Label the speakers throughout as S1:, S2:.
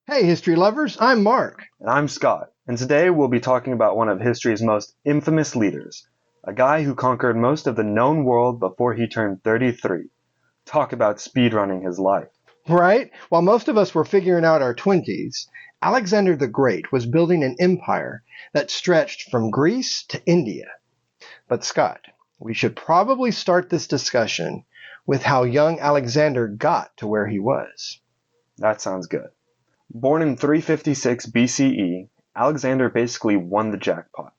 S1: Hey, history lovers, I'm Mark.
S2: And I'm Scott, and today we'll be talking about one of history's most infamous leaders, a guy who conquered most of the known world before he turned 33. Talk about speedrunning his life.
S1: Right? While most of us were figuring out our 20s, Alexander the Great was building an empire that stretched from Greece to India. But Scott, we should probably start this discussion with how young Alexander got to where he was.
S2: That sounds good. Born in 356 BCE, Alexander basically won the jackpot.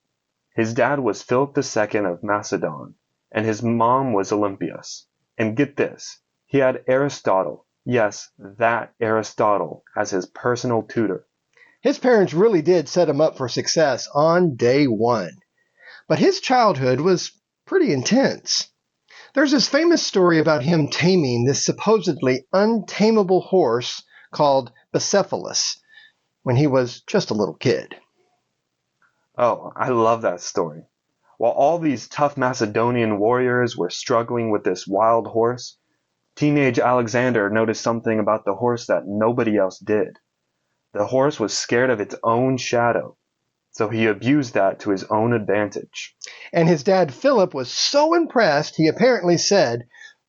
S2: His dad was Philip II of Macedon, and his mom was Olympias. And get this, he had Aristotle, yes, that Aristotle, as his personal tutor.
S1: His parents really did set him up for success on day one. But his childhood was pretty intense. There's this famous story about him taming this supposedly untamable horse called Bucephalus when he was just a little kid.
S2: Oh, I love that story. While all these tough Macedonian warriors were struggling with this wild horse, teenage Alexander noticed something about the horse that nobody else did. The horse was scared of its own shadow, so he abused that to his own advantage.
S1: And his dad Philip was so impressed he apparently said,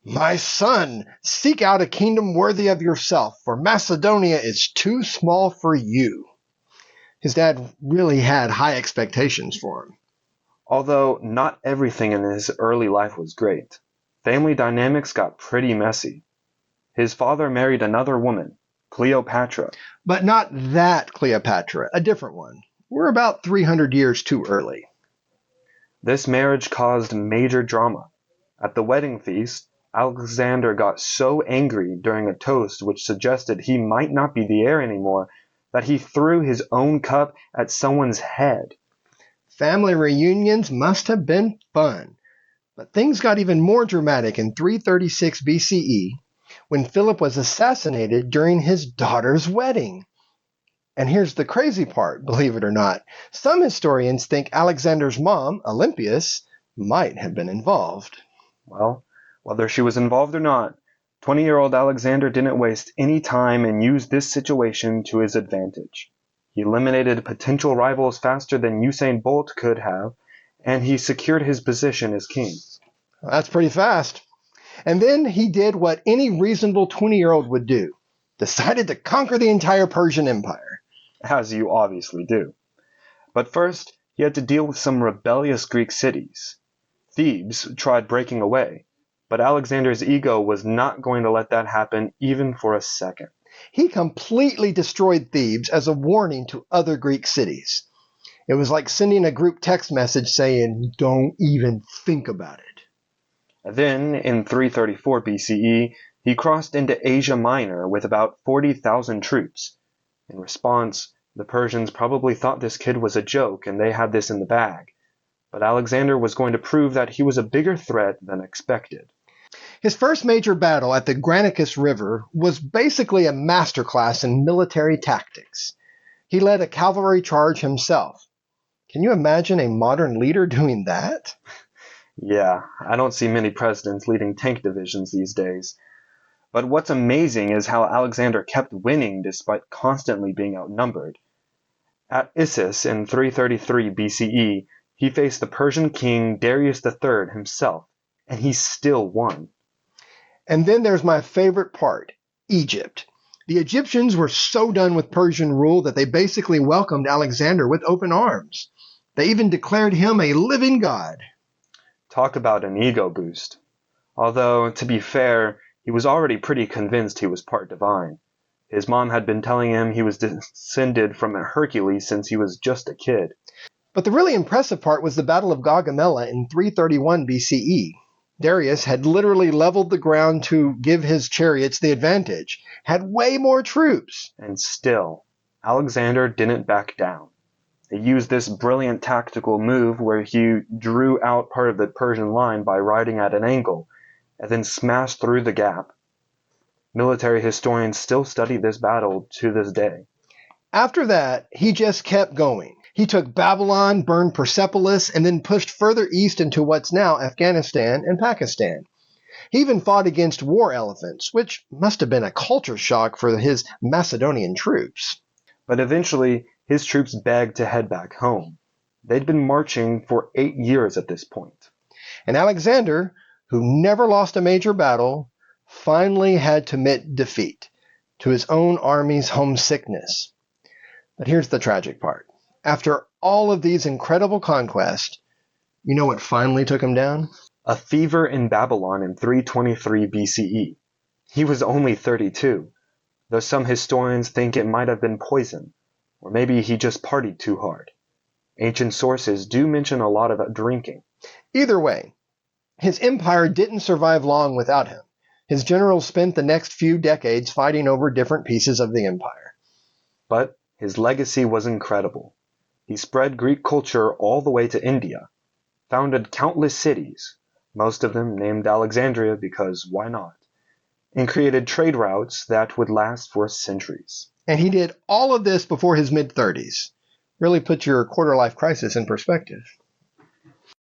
S1: "My son, seek out a kingdom worthy of yourself, for Macedonia is too small for you." His dad really had high expectations for him.
S2: Although not everything in his early life was great, family dynamics got pretty messy. His father married another woman, Cleopatra.
S1: But not that Cleopatra, a different one. We're about 300 years too early.
S2: This marriage caused major drama. At the wedding feast, Alexander got so angry during a toast which suggested he might not be the heir anymore that he threw his own cup at someone's head.
S1: Family reunions must have been fun. But things got even more dramatic in 336 BCE when Philip was assassinated during his daughter's wedding. And here's the crazy part, believe it or not. Some historians think Alexander's mom, Olympias, might have been involved.
S2: Well, whether she was involved or not, 20-year-old Alexander didn't waste any time and used this situation to his advantage. He eliminated potential rivals faster than Usain Bolt could have, and he secured his position as king.
S1: That's pretty fast. And then he did what any reasonable 20-year-old would do. Decided to conquer the entire Persian Empire.
S2: As you obviously do. But first, he had to deal with some rebellious Greek cities. Thebes tried breaking away, but Alexander's ego was not going to let that happen even for a second.
S1: He completely destroyed Thebes as a warning to other Greek cities. It was like sending a group text message saying, "Don't even think about it."
S2: Then, in 334 BCE, he crossed into Asia Minor with about 40,000 troops. In response, the Persians probably thought this kid was a joke and they had this in the bag. But Alexander was going to prove that he was a bigger threat than expected.
S1: His first major battle at the Granicus River was basically a masterclass in military tactics. He led a cavalry charge himself. Can you imagine a modern leader doing that?
S2: Yeah, I don't see many presidents leading tank divisions these days. But what's amazing is how Alexander kept winning despite constantly being outnumbered. At Issus in 333 BCE, he faced the Persian king Darius III himself, and he still won.
S1: And then there's my favorite part, Egypt. The Egyptians were so done with Persian rule that they basically welcomed Alexander with open arms. They even declared him a living god.
S2: Talk about an ego boost. Although, to be fair, he was already pretty convinced he was part divine. His mom had been telling him he was descended from a Hercules since he was just a kid.
S1: But the really impressive part was the Battle of Gaugamela in 331 BCE. Darius had literally leveled the ground to give his chariots the advantage, had way more troops.
S2: And still, Alexander didn't back down. He used this brilliant tactical move where he drew out part of the Persian line by riding at an angle, and then smashed through the gap. Military historians still study this battle to this day.
S1: After that, he just kept going. He took Babylon, burned Persepolis, and then pushed further east into what's now Afghanistan and Pakistan. He even fought against war elephants, which must have been a culture shock for his Macedonian troops.
S2: But eventually, his troops begged to head back home. They'd been marching for 8 years at this point.
S1: And Alexander, who never lost a major battle, finally had to admit defeat to his own army's homesickness. But here's the tragic part. After all of these incredible conquests, you know what finally took him down?
S2: A fever in Babylon in 323 BCE. He was only 32, though some historians think it might have been poison, or maybe he just partied too hard. Ancient sources do mention a lot of drinking.
S1: Either way, his empire didn't survive long without him. His generals spent the next few decades fighting over different pieces of the empire.
S2: But his legacy was incredible. He spread Greek culture all the way to India, founded countless cities, most of them named Alexandria because why not, and created trade routes that would last for centuries.
S1: And he did all of this before his mid-30s. Really put your quarter-life crisis in perspective.